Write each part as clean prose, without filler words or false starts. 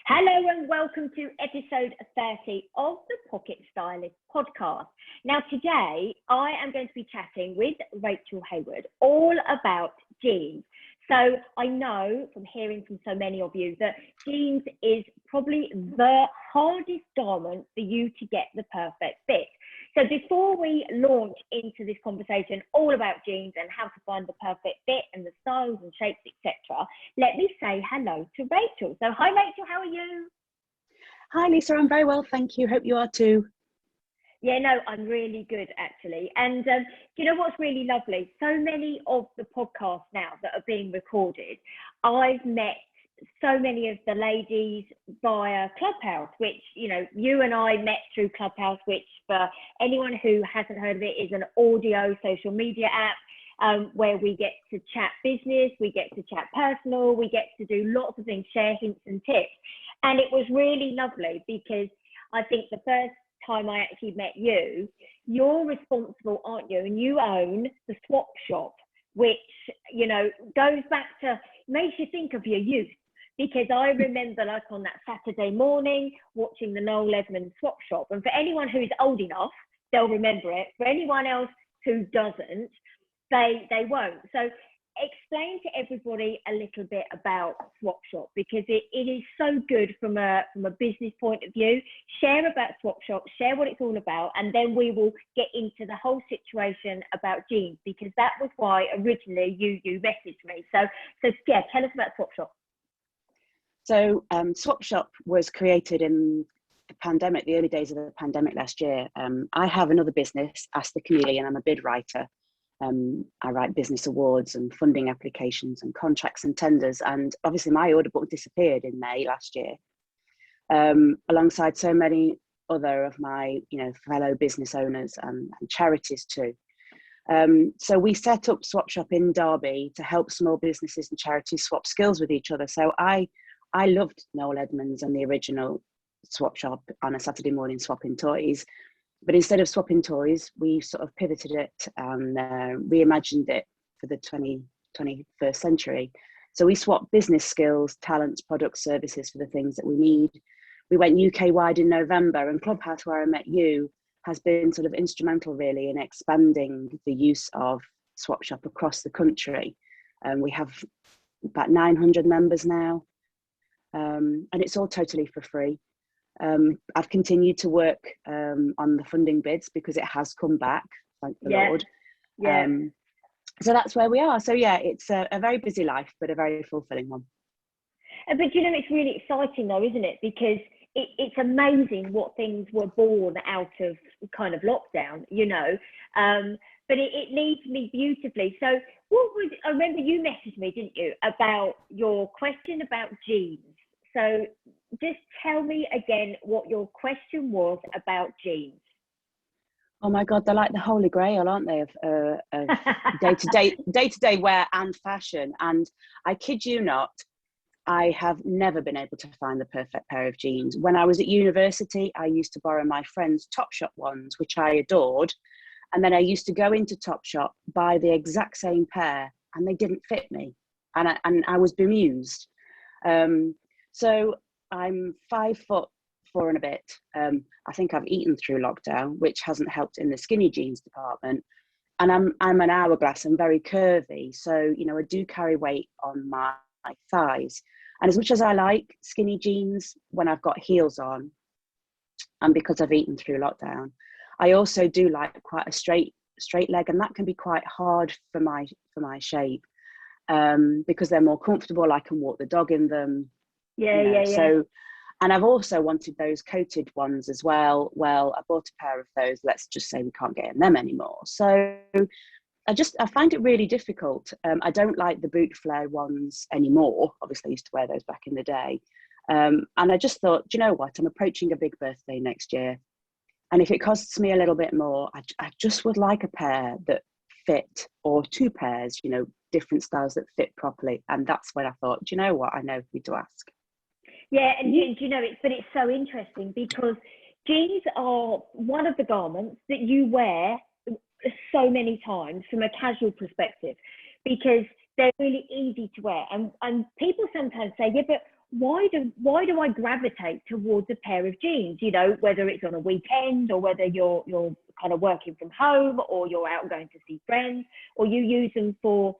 Hello and welcome to episode 30 of the Pocket Stylist podcast. Now today I am going to be chatting with Rachel Hayward all about jeans. So I know from hearing from so many of you that jeans is probably the hardest garment for you to get the perfect fit. So before we launch into this conversation all about jeans and how to find the perfect fit and the styles and shapes, etc., let me say hello to Rachel. So hi Rachel, how are you? Hi Lisa, I'm very well, thank you. Hope you are too. Yeah, no, I'm really good actually. And you know what's really lovely? So many of the podcasts now that are being recorded, I've met so many of the ladies via Clubhouse, which, you know, you and I met through Clubhouse, which for anyone who hasn't heard of it is an audio social media app where we get to chat business, we get to chat personal, we get to do lots of things, share hints and tips. And it was really lovely because I think the first time I actually met you, you're responsible, aren't you? And you own the swap shop, which, you know, goes back to, makes you think of your youth. Because I remember, like, on that Saturday morning watching the Noel Edmonds swap shop, and for anyone who's old enough, they'll remember it. For anyone else who doesn't, they won't. So explain to everybody a little bit about swap shop, because it is so good from a business point of view. Share about swap shop, share what it's all about, and then we will get into the whole situation about jeans, because that was why originally you messaged me. So yeah, tell us about swap shop. So Swap Shop was created in the pandemic, the early days of the pandemic last year. I have another business, Ask the Community, and I'm a bid writer. I write business awards and funding applications and contracts and tenders. And obviously my order book disappeared in May last year, alongside so many other of my, fellow business owners and charities too. So we set up Swap Shop in Derby to help small businesses and charities swap skills with each other. So I loved Noel Edmonds and the original Swap Shop on a Saturday morning swapping toys. But instead of swapping toys, we sort of pivoted it and reimagined it for the 21st century. So we swapped business skills, talents, products, services for the things that we need. We went UK-wide in November, and Clubhouse, where I met you, has been sort of instrumental really in expanding the use of Swap Shop across the country. We have about 900 members now. And it's all totally for free. I've continued to work on the funding bids because it has come back, thank the Lord. Yeah. So that's where we are. So yeah, it's a very busy life, but a very fulfilling one. But it's really exciting though, isn't it? Because it's amazing what things were born out of kind of lockdown, but it leads me beautifully. So I remember you messaged me, didn't you, about your question about jeans. So just tell me again what your question was about jeans. Oh my God, they're like the holy grail, aren't they, of day-to-day wear and fashion. And I kid you not, I have never been able to find the perfect pair of jeans. When I was at university, I used to borrow my friend's Topshop ones, which I adored. And then I used to go into Topshop, buy the exact same pair, and they didn't fit me. And I was bemused. So I'm 5'4" and a bit. I think I've eaten through lockdown, which hasn't helped in the skinny jeans department. And I'm an hourglass and very curvy. So, I do carry weight on my thighs. And as much as I like skinny jeans when I've got heels on, and because I've eaten through lockdown, I also do like quite a straight leg, and that can be quite hard for my shape because they're more comfortable. I can walk the dog in them. Yeah. So, and I've also wanted those coated ones as well. Well, I bought a pair of those. Let's just say we can't get in them anymore. So I find it really difficult. I don't like the boot flare ones anymore. Obviously, I used to wear those back in the day. And I just thought, do you know what? I'm approaching a big birthday next year. And if it costs me a little bit more, I just would like a pair that fit, or two pairs, different styles that fit properly. And that's when I thought, do you know what? I know who to ask. Yeah, and it's so interesting because jeans are one of the garments that you wear so many times from a casual perspective, because they're really easy to wear. And people sometimes say, yeah, but why do I gravitate towards a pair of jeans? You know, whether it's on a weekend or whether you're kind of working from home or you're out going to see friends, or you use them for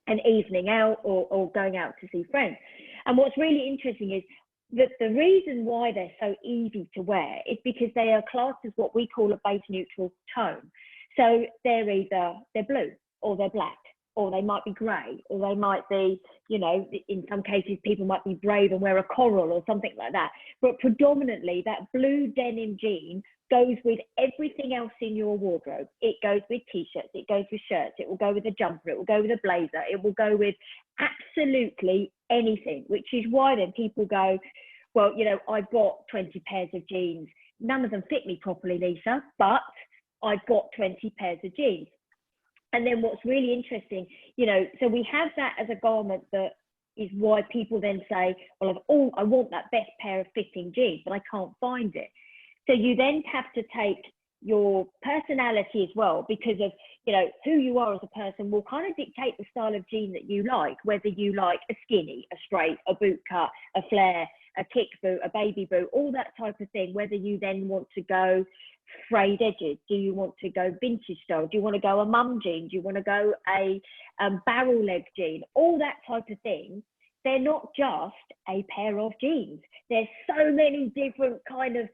an evening out or going out to see friends. And what's really interesting is that the reason why they're so easy to wear is because they are classed as what we call a base neutral tone. So they're blue or they're black, or they might be grey, or they might be, you know, in some cases people might be brave and wear a coral or something like that. But predominantly that blue denim jean goes with everything else in your wardrobe. It goes with t-shirts, it goes with shirts, it will go with a jumper, it will go with a blazer, it will go with absolutely anything, which is why then people go, well, you know, I've got 20 pairs of jeans. None of them fit me properly, Lisa, but I've got 20 pairs of jeans. And then what's really interesting, you know, so we have that as a garment that is why people then say, well, I want that best pair of fitting jeans, but I can't find it. So you then have to take your personality as well, because of, you know, who you are as a person will kind of dictate the style of jean that you like, whether you like a skinny, a straight, a boot cut, a flare, a kick boot, a baby boot, all that type of thing, whether you then want to go frayed edges, do you want to go vintage style, do you want to go a mum jean, do you want to go a barrel leg jean, all that type of thing. They're not just a pair of jeans. There's so many different kind of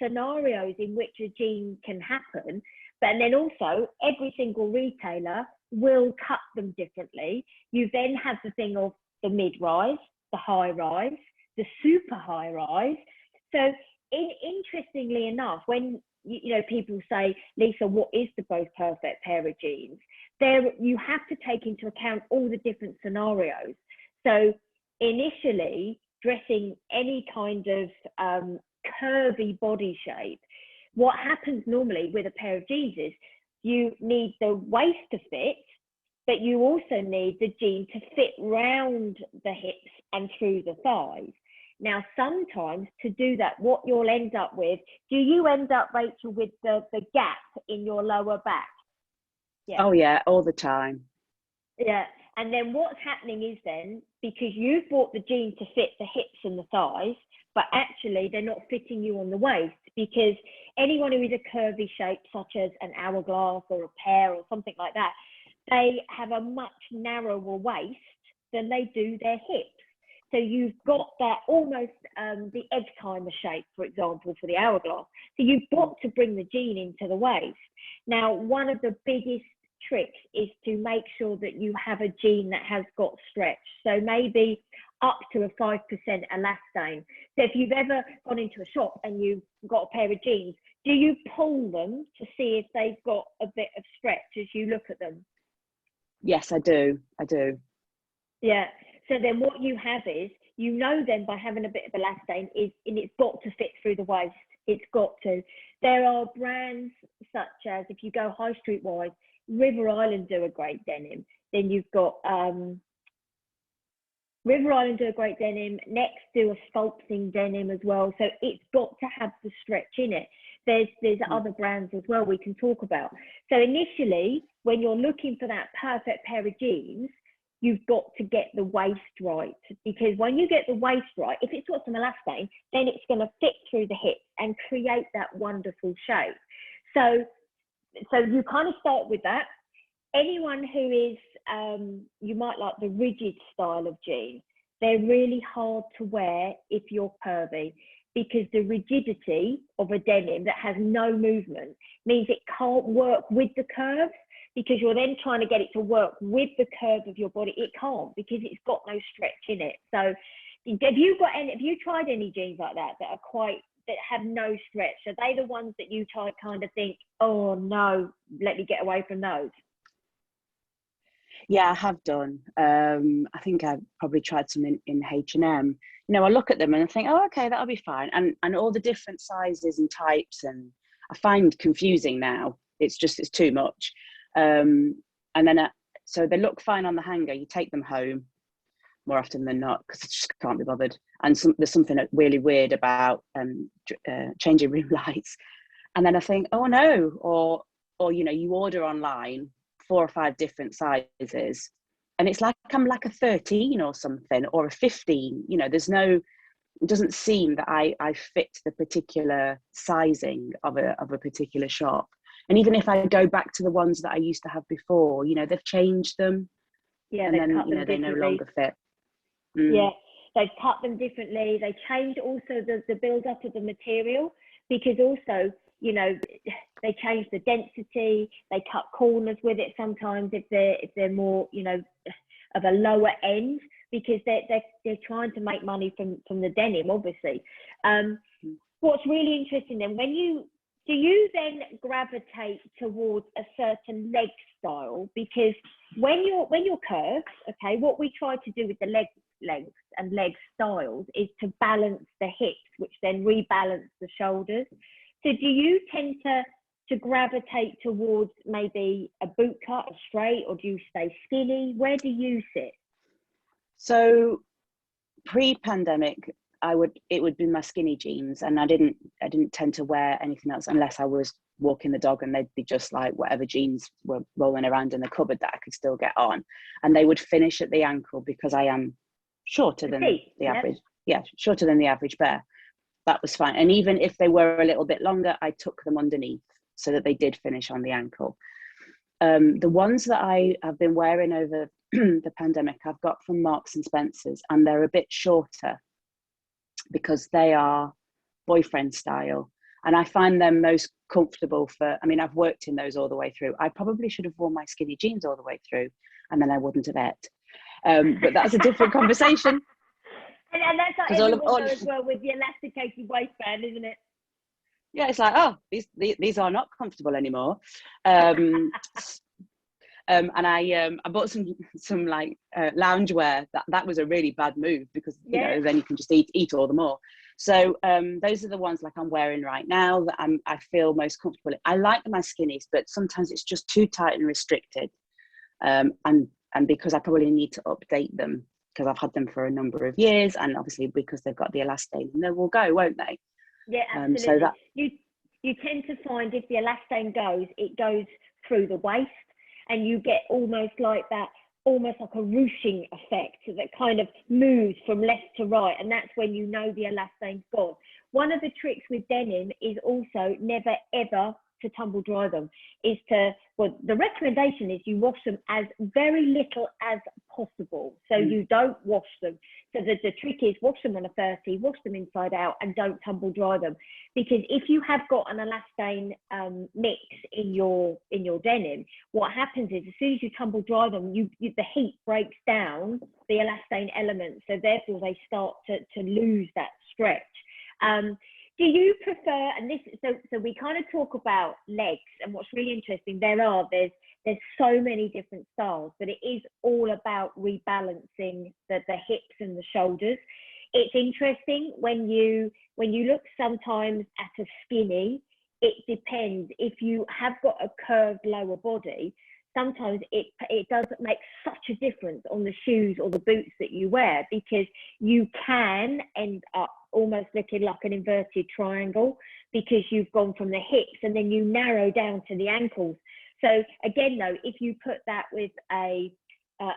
scenarios in which a jean can happen, but then also every single retailer will cut them differently. You then have the thing of the mid-rise, the high-rise, the super high-rise. So interestingly enough, when you know people say, Lisa, what is the most perfect pair of jeans? There you have to take into account all the different scenarios. So initially, dressing any kind of curvy body shape, what happens normally with a pair of jeans is you need the waist to fit, but you also need the jean to fit round the hips and through the thighs. Now, sometimes to do that, what you'll end up with, do you end up, Rachel, with the gap in your lower back? Yeah. Oh yeah, all the time. Yeah. And then what's happening is then, because you've bought the jean to fit the hips and the thighs, but actually they're not fitting you on the waist, because anyone who is a curvy shape, such as an hourglass or a pear or something like that, they have a much narrower waist than they do their hips. So you've got that almost the egg timer shape, for example, for the hourglass. So you've got to bring the jean into the waist. Now, one of the biggest tricks is to make sure that you have a jean that has got stretch. So maybe up to a 5% elastane. So if you've ever gone into a shop and you've got a pair of jeans, do you pull them to see if they've got a bit of stretch as you look at them? Yes, I do. Yeah. So then what you have is, you know then by having a bit of elastane is, and it's got to fit through the waist. It's got to. There are brands such as, if you go high street wise, River Island do a great denim. Then you've got River Island do a great denim. Next do a sculpting denim as well. So it's got to have the stretch in it. There's other brands as well we can talk about. So initially, when you're looking for that perfect pair of jeans, you've got to get the waist right, because when you get the waist right, if it's got some elastane, then it's going to fit through the hips and create that wonderful shape. So you kind of start with that. Anyone who is, you might like the rigid style of jeans, they're really hard to wear if you're curvy, because the rigidity of a denim that has no movement means it can't work with the curves, because you're then trying to get it to work with the curve of your body. It can't, because it's got no stretch in it. So have you tried any jeans like that that have no stretch? Are they the ones that you kind of think, oh no, let me get away from those? Yeah, I have done. I think I probably tried some in H&M. You know, I look at them and I think, oh, okay, that'll be fine. And all the different sizes and types, and I find confusing now. It's too much. And then so they look fine on the hanger. You take them home more often than not, because I just can't be bothered. And there's something really weird about changing room lights. And then I think, oh no, or you know, you order online 4 or 5 different sizes, and it's like I'm like a 13 or something, or a 15. You know, it doesn't seem that I fit the particular sizing of a particular shop. And even if I go back to the ones that I used to have before, you know, they've changed them, Yeah, and they've then, cut you them know, they no differently. longer fit. Yeah, they've cut them differently. They changed also the build up of the material, because also, you know, they change the density. They cut corners with it sometimes if they're more, you know, of a lower end, because they're trying to make money from the denim, obviously. What's really interesting then, do you then gravitate towards a certain leg style? Because when you're curved, okay, what we try to do with the leg lengths and leg styles is to balance the hips, which then rebalance the shoulders. So do you tend to gravitate towards maybe a boot cut, a straight, or do you stay skinny? Where do you sit? So pre-pandemic, it would be my skinny jeans, and I didn't tend to wear anything else unless I was walking the dog, and they'd be just like whatever jeans were rolling around in the cupboard that I could still get on, and they would finish at the ankle because I am shorter than the average. Yeah, shorter than the average bear. That was fine. And even if they were a little bit longer, I took them underneath so that they did finish on the ankle. The ones that I have been wearing over the pandemic, I've got from Marks and Spencer's, and they're a bit shorter because they are boyfriend style. And I find them most comfortable I mean, I've worked in those all the way through. I probably should have worn my skinny jeans all the way through, and then I wouldn't have ate. But that's a different conversation. And that's like everyone all as well with the elasticated waistband, isn't it? Yeah, it's like, oh, these are not comfortable anymore. And I bought some like loungewear. That was a really bad move, because you know, then you can just eat all the more. So those are the ones like I'm wearing right now that I feel most comfortable in. I like my skinnies, but sometimes it's just too tight and restricted. And because I probably need to update them, because I've had them for a number of years, and obviously because they've got the elastane, and they will go, won't they? Yeah, absolutely. So that you tend to find if the elastane goes, it goes through the waist, and you get almost like a ruching effect that kind of moves from left to right, and that's when you know the elastane's gone. One of the tricks with denim is also never ever to tumble dry them. The recommendation is you wash them as very little as possible, so you don't wash them. So the trick is wash them on a 30, wash them inside out, and don't tumble dry them, because if you have got an elastane mix in your denim, what happens is as soon as you tumble dry them, the heat breaks down the elastane element, so therefore they start to lose that stretch. Do you prefer, and so we kind of talk about legs, and what's really interesting, there's so many different styles, but it is all about rebalancing the hips and the shoulders. It's interesting when you look sometimes at a skinny, it depends. If you have got a curved lower body, sometimes it doesn't make such a difference on the shoes or the boots that you wear, because you can end up almost looking like an inverted triangle, because you've gone from the hips and then you narrow down to the ankles. So again, though, if you put that with a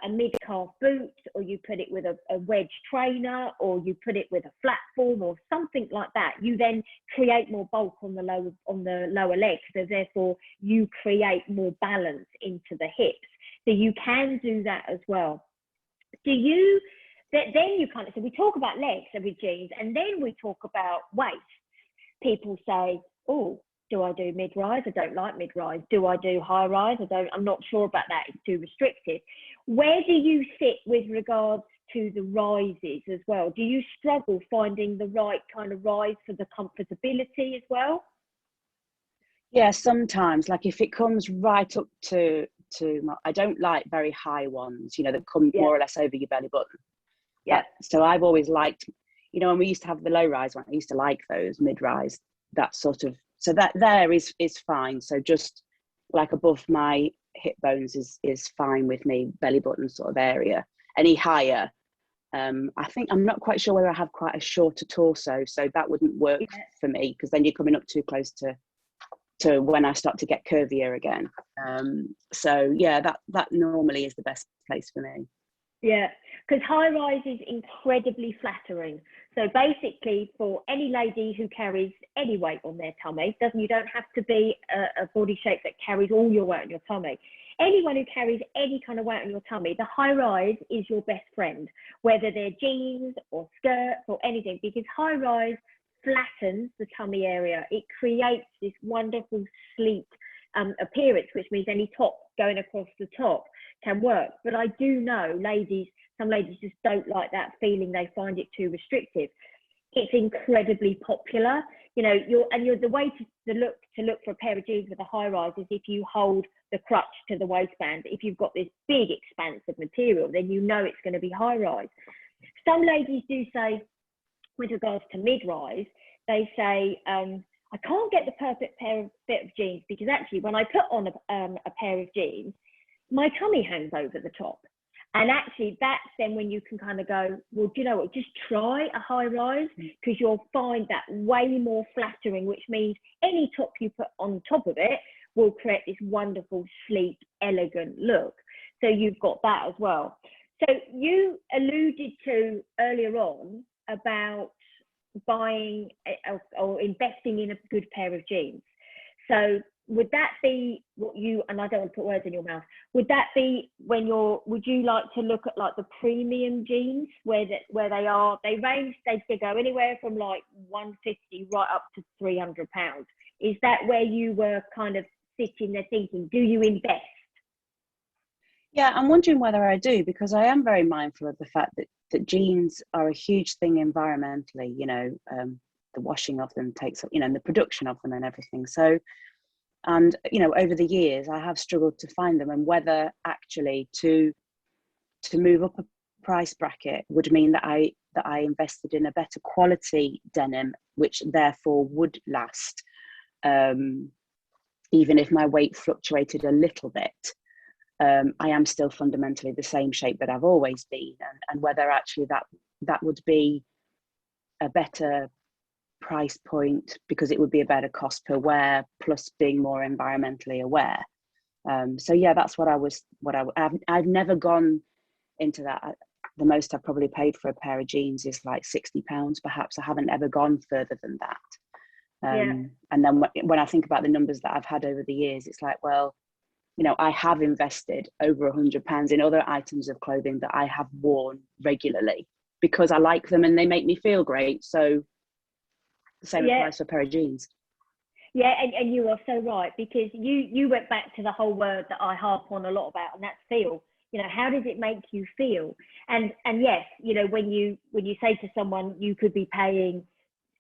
mid-calf boot, or you put it with a wedge trainer, or you put it with a flat form or something like that, you then create more bulk on the lower legs. So therefore you create more balance into the hips. So you can do that as well. Then you kind of, so we talk about legs with jeans, and then we talk about waist. People say, oh, do I do mid-rise? I don't like mid-rise. Do I do high-rise? I'm not sure about that. It's too restricted. Where do you sit with regards to the rises as well? Do you struggle finding the right kind of rise for the comfortability as well? Yeah, sometimes, like if it comes right up to I don't like very high ones, you know, that come more or less over your belly button. Yeah. So I've always liked, you know, when we used to have the low rise one, I used to like those mid-rise, that sort of, so that there is fine. So just like above my hip bones is fine with me, belly button sort of area. Any higher, I think, I'm not quite sure whether I have quite a shorter torso, so that wouldn't work for me, because then you're coming up too close to to when I start to get curvier again. So yeah, that normally is the best place for me. Yeah, because high rise is incredibly flattering. So basically, for any lady who carries any weight on their tummy, you don't have to be a body shape that carries all your weight on your tummy. Anyone who carries any kind of weight on your tummy, the high rise is your best friend, whether they're jeans or skirts or anything, because high rise flattens the tummy area. It creates this wonderful sleek appearance, which means any top going across the top can work. But I do know some ladies just don't like that feeling. They find it too restrictive. It's incredibly popular. You know, the way to look for a pair of jeans with a high rise is if you hold the crutch to the waistband. If you've got this big expanse of material, then you know it's going to be high rise. Some ladies do say, with regards to mid-rise, they say, I can't get the perfect fit of jeans, because actually when I put on a pair of jeans, my tummy hangs over the top. And actually that's then when you can kind of go, well, do you know what, just try a high rise, because you'll find that way more flattering, which means any top you put on top of it will create this wonderful, sleek, elegant look. So you've got that as well. So you alluded to earlier on about buying or investing in a good pair of jeans. So would that be what you, and I don't want to put words in your mouth, would that be would you like to look at like the premium jeans where they range, they go anywhere from like 150 right up to 300 pounds? Is that where you were kind of sitting there thinking, do you invest? Yeah, I'm wondering whether I do, because I am very mindful of the fact that jeans are a huge thing environmentally, you know, the washing of them takes, you know, and the production of them and everything. So, and, you know, over the years, I have struggled to find them, and whether actually to move up a price bracket would mean that I invested in a better quality denim, which therefore would last, even if my weight fluctuated a little bit. I am still fundamentally the same shape that I've always been, and whether actually that would be a better price point, because it would be a better cost per wear, plus being more environmentally aware. So yeah, that's I've never gone into that. The most I've probably paid for a pair of jeans is like £60, perhaps. I haven't ever gone further than that. And then when I think about the numbers that I've had over the years, it's like, well, you know, I have invested over £100 in other items of clothing that I have worn regularly because I like them and they make me feel great. So the same applies for a pair of jeans. Yeah, and you are so right, because you went back to the whole word that I harp on a lot about, and that's feel. You know, how does it make you feel? And yes, you know, when you say to someone you could be paying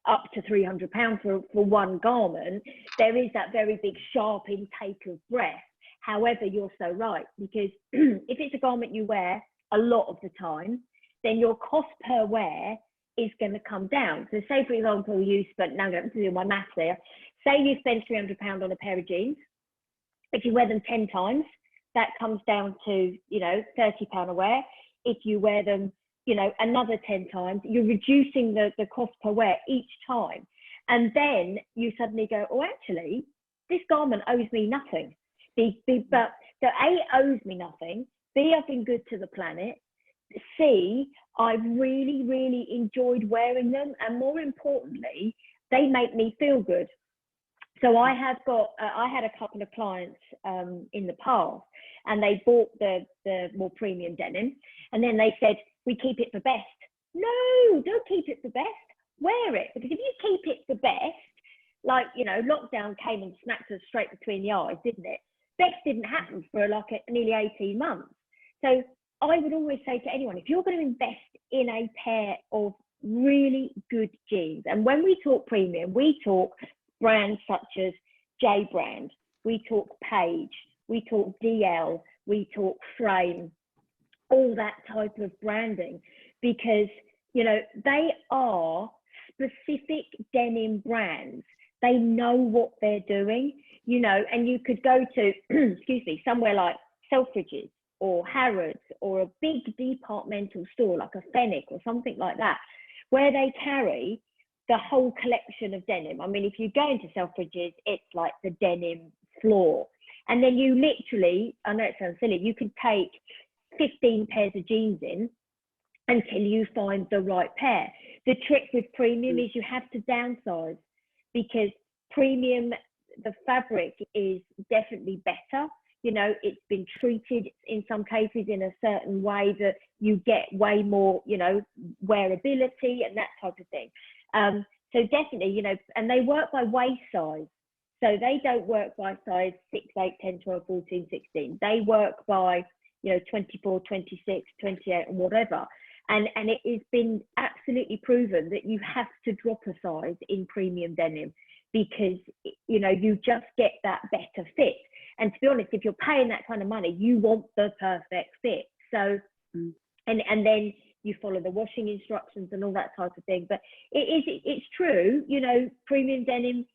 up to £300 for one garment, there is that very big sharp intake of breath. However, you're so right, because if it's a garment you wear a lot of the time, then your cost per wear is going to come down. So say, for example, now I'm going to do my maths there. Say you spend £300 on a pair of jeans. If you wear them 10 times, that comes down to, you know, £30 a wear. If you wear them, you know, another 10 times, you're reducing the cost per wear each time. And then you suddenly go, oh, actually, this garment owes me nothing. But so A, it owes me nothing. B, I've been good to the planet. C, I've really, really enjoyed wearing them. And more importantly, they make me feel good. So I had a couple of clients in the past, and they bought the more premium denim. And then they said, we keep it for best. No, don't keep it for best. Wear it. Because if you keep it for best, like, you know, lockdown came and smacked us straight between the eyes, didn't it? Best didn't happen for nearly 18 months. So I would always say to anyone, if you're going to invest in a pair of really good jeans, and when we talk premium, we talk brands such as J Brand, we talk Page, we talk DL, we talk Frame, all that type of branding, because, you know, they are specific denim brands. They know what they're doing, you know, and you could go to, excuse me, somewhere like Selfridges or Harrods or a big departmental store like a Fenwick or something like that, where they carry the whole collection of denim. I mean, if you go into Selfridges, it's like the denim floor. And then you literally, I know it sounds silly, you could take 15 pairs of jeans in until you find the right pair. The trick with premium is you have to downsize, because premium, the fabric is definitely better. You know, it's been treated in some cases in a certain way that you get way more, you know, wearability and that type of thing. So definitely, you know, and they work by waist size. So they don't work by size 6, 8, 10, 12, 14, 16. They work by, you know, 24, 26, 28 and whatever. And it has been absolutely proven that you have to drop a size in premium denim, because, you know, you just get that better fit. And to be honest, if you're paying that kind of money, you want the perfect fit. So, and then you follow the washing instructions and all that type of thing. But it's true, you know, premium denim,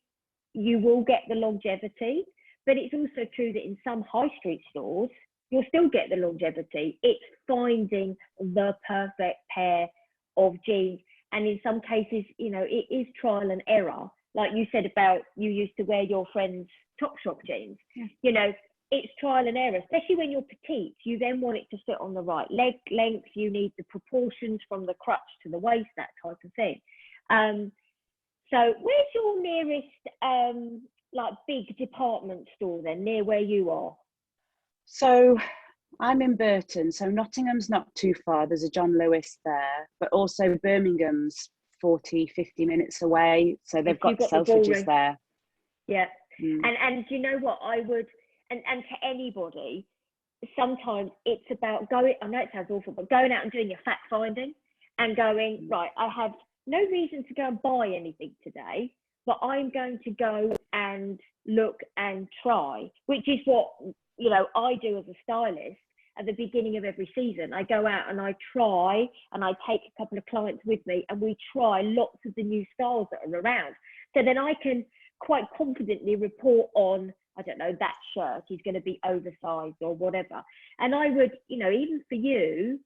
you will get the longevity, but it's also true that in some high street stores, you'll still get the longevity. It's finding the perfect pair of jeans. And in some cases, you know, it is trial and error. Like you said about, you used to wear your friend's Topshop jeans. Yeah. You know, it's trial and error, especially when you're petite. You then want it to fit on the right leg length. You need the proportions from the crotch to the waist, that type of thing. So where's your nearest like big department store then, near where you are? So I'm in Burton, so Nottingham's not too far. There's a John Lewis there, but also Birmingham's 40, 50 minutes away. So they've got Selfridges there. Yeah. And you know what, I would, and to anybody, sometimes it's about going, I know it sounds awful, but going out and doing your fact finding and going, right, I have no reason to go and buy anything today, but I'm going to go and look and try, which is what, you know, I do as a stylist at the beginning of every season. I go out and I try, and I take a couple of clients with me, and we try lots of the new styles that are around. So then I can quite confidently report on, I don't know, that shirt is going to be oversized or whatever. And I would, you know, even for you,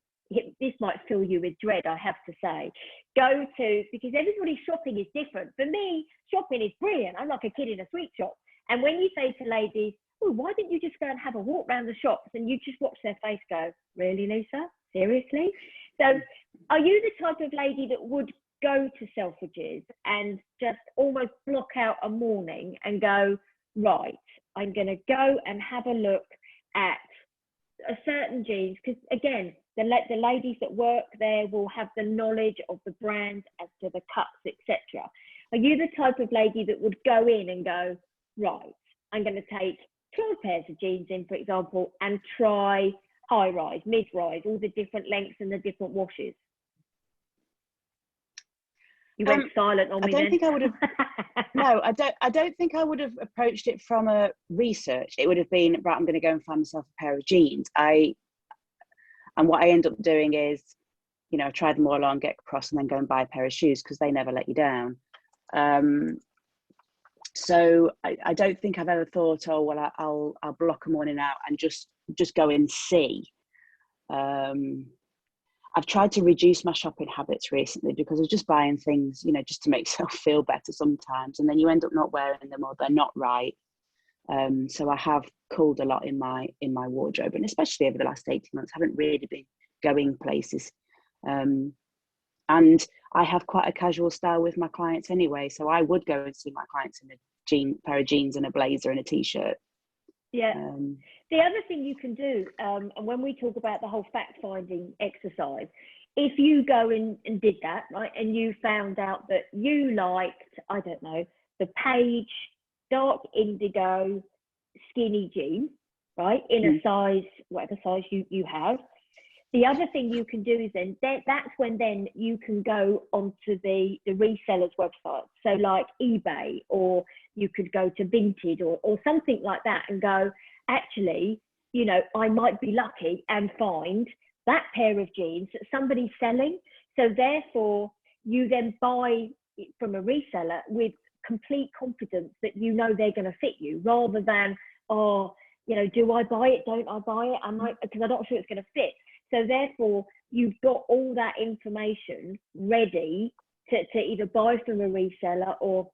this might fill you with dread, I have to say, go to, because everybody's shopping is different. For me, shopping is brilliant. I'm like a kid in a sweet shop. And when you say to ladies, oh, why didn't you just go and have a walk around the shops, and you just watch their face go, really, Lisa? Seriously? So are you the type of lady that would go to Selfridges and just almost block out a morning and go, right, I'm going to go and have a look at a certain jeans? Because again, the ladies that work there will have the knowledge of the brand as to the cuts, etc. Are you the type of lady that would go in and go, right, I'm going to take 12 pairs of jeans in, for example, and try high rise, mid rise, all the different lengths and the different washes? You went silent on me. I don't think I would have. No, I don't think I would have approached it from a research. It would have been, right, I'm going to go and find myself a pair of jeans. And what I end up doing is, you know, try them all on, get across, and then go and buy a pair of shoes, because they never let you down. So I don't think I've ever thought, oh well, I'll block a morning out and just go and see. I've tried to reduce my shopping habits recently, because I was just buying things, you know, just to make myself feel better sometimes, and then you end up not wearing them, or they're not right. So I have culled a lot in my wardrobe, and especially over the last 18 months, I haven't really been going places. And I have quite a casual style with my clients anyway, so I would go and see my clients in a pair of jeans and a blazer and a t-shirt. Yeah. The other thing you can do, and when we talk about the whole fact-finding exercise, if you go in and did that, right, and you found out that you liked, I don't know, the Page dark indigo skinny jean, right, in a size, whatever size you have. The other thing you can do is then that's when then you can go onto the resellers' website. So like eBay, or you could go to Vinted or something like that, and go, actually, you know, I might be lucky and find that pair of jeans that somebody's selling. So therefore, you then buy from a reseller with complete confidence that you know they're going to fit you, rather than, oh, you know, do I buy it? Don't I buy it? Because I'm not sure it's going to fit. So therefore, you've got all that information ready to either buy from a reseller, or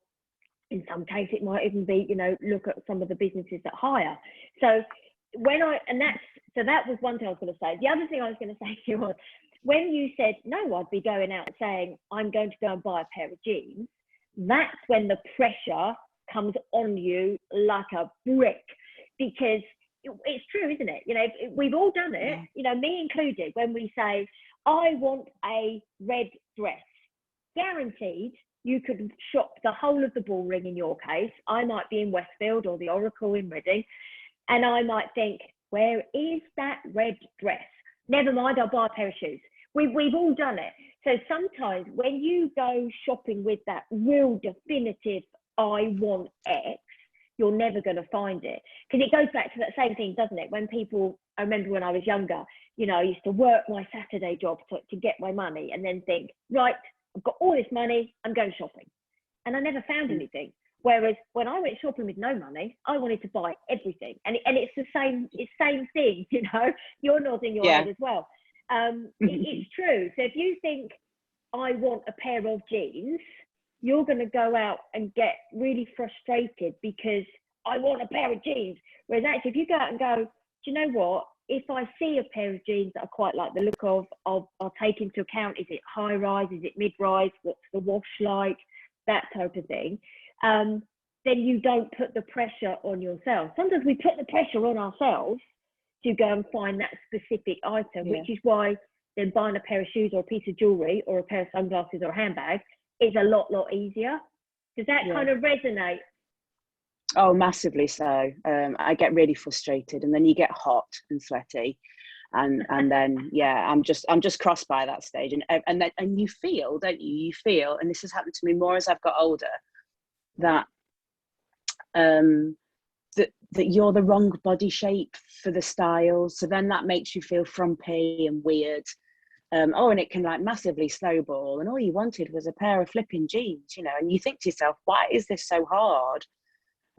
in some case it might even be, you know, look at some of the businesses that hire. So that was one thing I was going to say. The other thing I was going to say to you was, when you said, no, I'd be going out saying, I'm going to go and buy a pair of jeans, that's when the pressure comes on you like a brick, because it's true, isn't it? You know, we've all done it, you know, me included, when we say, I want a red dress, guaranteed you could shop the whole of the Bullring in your case. I might be in Westfield or the Oracle in Reading, and I might think, where is that red dress? Never mind, I'll buy a pair of shoes. We've all done it. So sometimes when you go shopping with that real definitive, I want X, you're never going to find it. Because it goes back to that same thing, doesn't it? When people, I remember when I was younger, you know, I used to work my Saturday job to get my money, and then think, right, I've got all this money, I'm going shopping. And I never found anything. Whereas when I went shopping with no money, I wanted to buy everything. And it's the same thing, you know, you're nodding your head as well. It's true. So if you think, I want a pair of jeans, you're going to go out and get really frustrated because I want a pair of jeans. Whereas actually, if you go out and go, do you know what? If I see a pair of jeans that I quite like the look of, I'll take into account, is it high rise? Is it mid rise? What's the wash like? That type of thing. Then you don't put the pressure on yourself. Sometimes we put the pressure on ourselves to go and find that specific item, which is why then buying a pair of shoes or a piece of jewelry or a pair of sunglasses or a handbag is a lot easier. Does that kind of resonate? Oh, massively so. I get really frustrated, and then you get hot and sweaty, and then I'm just crossed by that stage, and you feel, don't you? You feel, and this has happened to me more as I've got older, that that you're the wrong body shape for the style. So then that makes you feel frumpy and weird. And it can like massively snowball, and all you wanted was a pair of flipping jeans, you know, and you think to yourself, why is this so hard?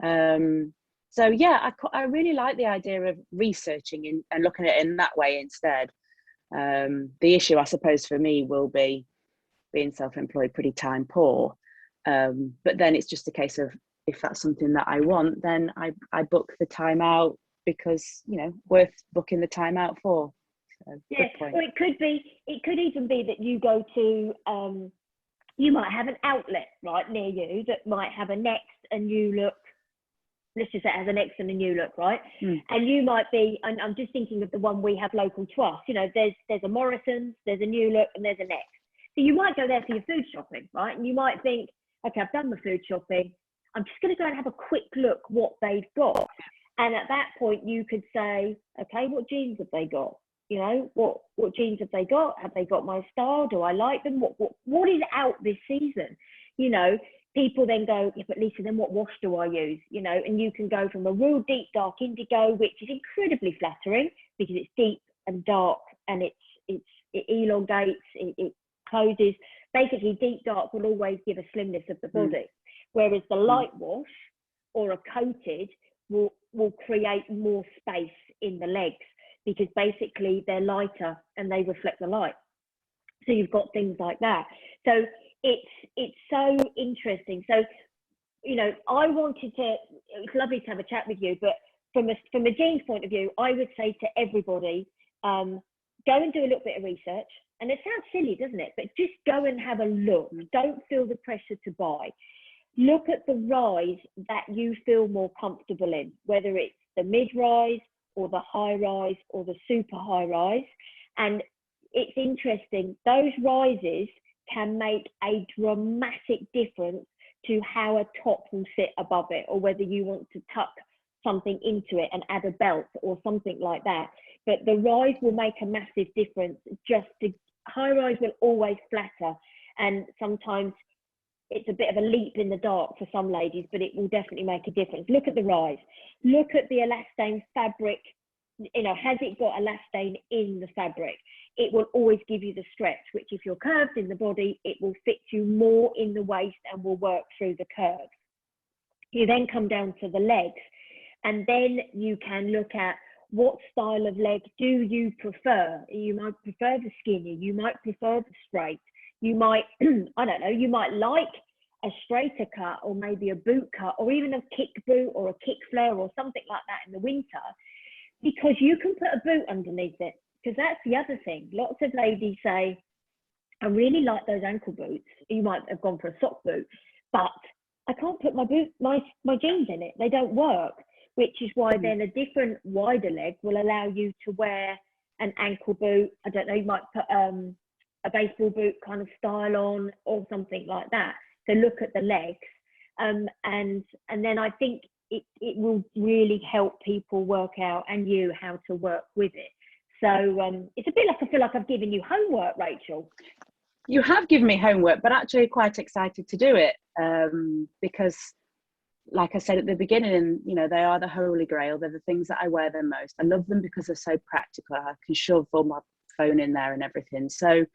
So yeah, I really like the idea of researching and looking at it in that way instead. The issue, I suppose, for me will be being self-employed, pretty time poor. But then it's just a case of, if that's something that I want, then I book the time out, because, you know, worth booking the time out for. So, yeah, or it could even be that you go to, you might have an outlet right near you that might have a Next and New Look. Let's just say it has a Next and a New Look, right? And you might be, and I'm just thinking of the one we have local to us, you know, there's a Morrison's, there's a New Look, and there's a Next. So you might go there for your food shopping, right? And you might think, okay, I've done my food shopping, I'm just going to go and have a quick look what they've got. And at that point, you could say, okay, what jeans have they got? You know, what jeans have they got? Have they got my style? Do I like them? What is out this season? You know, people then go, yeah, but Lisa, then what wash do I use? You know, and you can go from a real deep dark indigo, which is incredibly flattering because it's deep and dark, and it elongates, it closes. Basically, deep dark will always give a slimness of the body, whereas the light wash or a coated will create more space in the legs, because basically they're lighter and they reflect the light. So you've got things like that. So it's so interesting. So, you know, it's lovely to have a chat with you, but from a jeans point of view, I would say to everybody, go and do a little bit of research. And it sounds silly, doesn't it? But just go and have a look. Don't feel the pressure to buy. Look at the rise that you feel more comfortable in, whether it's the mid-rise or the high-rise or the super high-rise. And it's interesting, those rises can make a dramatic difference to how a top will sit above it, or whether you want to tuck something into it and add a belt or something like that. But the rise will make a massive difference. High rise will always flatter, and sometimes it's a bit of a leap in the dark for some ladies, but it will definitely make a difference. Look at the rise. Look at the elastane fabric. You know, has it got elastane in the fabric? It will always give you the stretch, which if you're curved in the body, it will fit you more in the waist and will work through the curves. You then come down to the legs, and then you can look at what style of leg do you prefer. You might prefer the skinny, you might prefer the straight, You might, I don't know, you might like a straighter cut or maybe a boot cut or even a kick boot or a kick flare or something like that in the winter, because you can put a boot underneath it. Because that's the other thing. Lots of ladies say, I really like those ankle boots. You might have gone for a sock boot, but I can't put my jeans in it. They don't work, which is why then a different wider leg will allow you to wear an ankle boot. I don't know, you might put a baseball boot kind of style on or something like that to look at the legs. And then I think it will really help people work out, and you, how to work with it. So it's a bit like, I feel like I've given you homework, Rachel. You have given me homework, but actually quite excited to do it, because like I said at the beginning, you know, they are the holy grail. They're the things that I wear the most. I love them because they're so practical. I can shove all my phone in there and everything. So,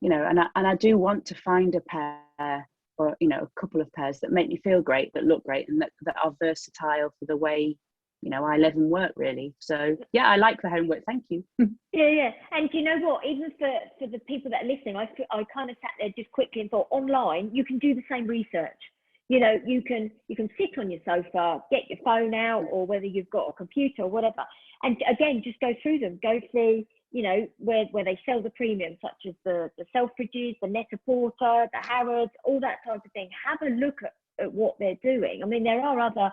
you know, and I do want to find a pair, or, you know, a couple of pairs that make me feel great, that look great, and that are versatile for the way, you know, I live and work, really. So yeah, I like the homework. Thank you. Yeah. And do you know what? Even for the people that are listening, I kind of sat there just quickly and thought, online, you can do the same research. You know, you can sit on your sofa, get your phone out, or whether you've got a computer or whatever, and again, just go through them. Go through, you know, where they sell the premium, such as the Selfridges, the Net-a-Porter, the Harrods, all that type of thing. Have a look at what they're doing. I mean, there are other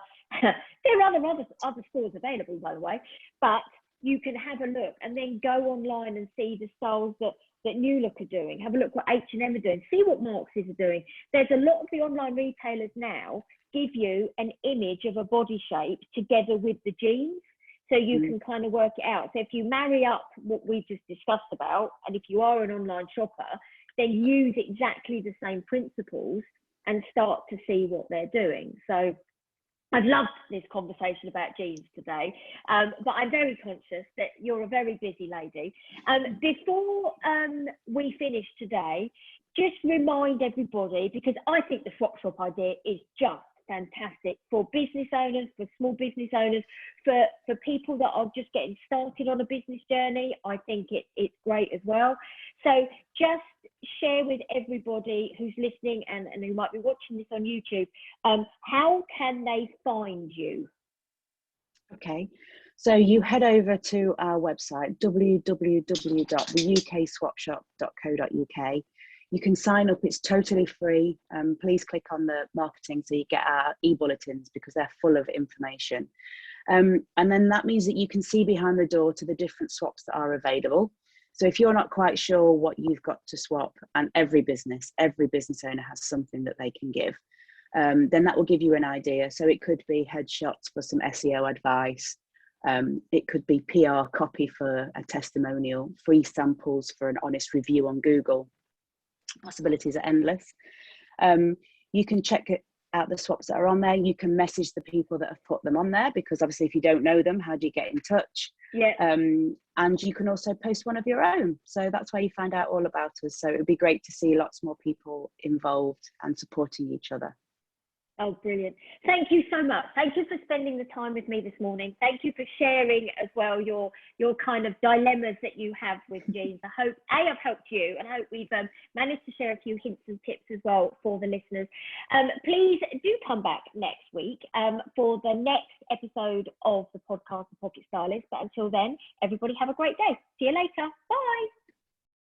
other stores available, by the way, but you can have a look and then go online and see the styles that New Look are doing. Have a look what H&M are doing. See what Marks are doing. There's a lot of the online retailers now give you an image of a body shape together with the jeans, so you can kind of work it out. So if you marry up what we just discussed about, and if you are an online shopper, then use exactly the same principles and start to see what they're doing. So I've loved this conversation about jeans today, but I'm very conscious that you're a very busy lady. Before we finish today, just remind everybody, because I think the swap shop idea is just fantastic for business owners, for small business owners, for people that are just getting started on a business journey. I think it's great as well. So just share with everybody who's listening and who might be watching this on YouTube, how can they find you? Okay, so you head over to our website, www.theukswapshop.co.uk. You can sign up, it's totally free. Please click on the marketing so you get our e-bulletins, because they're full of information. And then that means that you can see behind the door to the different swaps that are available. So if you're not quite sure what you've got to swap, and every business owner has something that they can give, then that will give you an idea. So it could be headshots for some SEO advice. It could be PR copy for a testimonial, free samples for an honest review on Google. Possibilities are endless. You can check out the swaps that are on there. You can message the people that have put them on there, because obviously if you don't know them, how do you get in touch? Yeah. And you can also post one of your own. So that's where you find out all about us. So it would be great to see lots more people involved and supporting each other. Oh, brilliant. Thank you so much. Thank you for spending the time with me this morning. Thank you for sharing as well your kind of dilemmas that you have with jeans. I hope I've helped you, and I hope we've managed to share a few hints and tips as well for the listeners. Please do come back next week for the next episode of the podcast, The Pocket Stylist. But until then, everybody have a great day. See you later. Bye.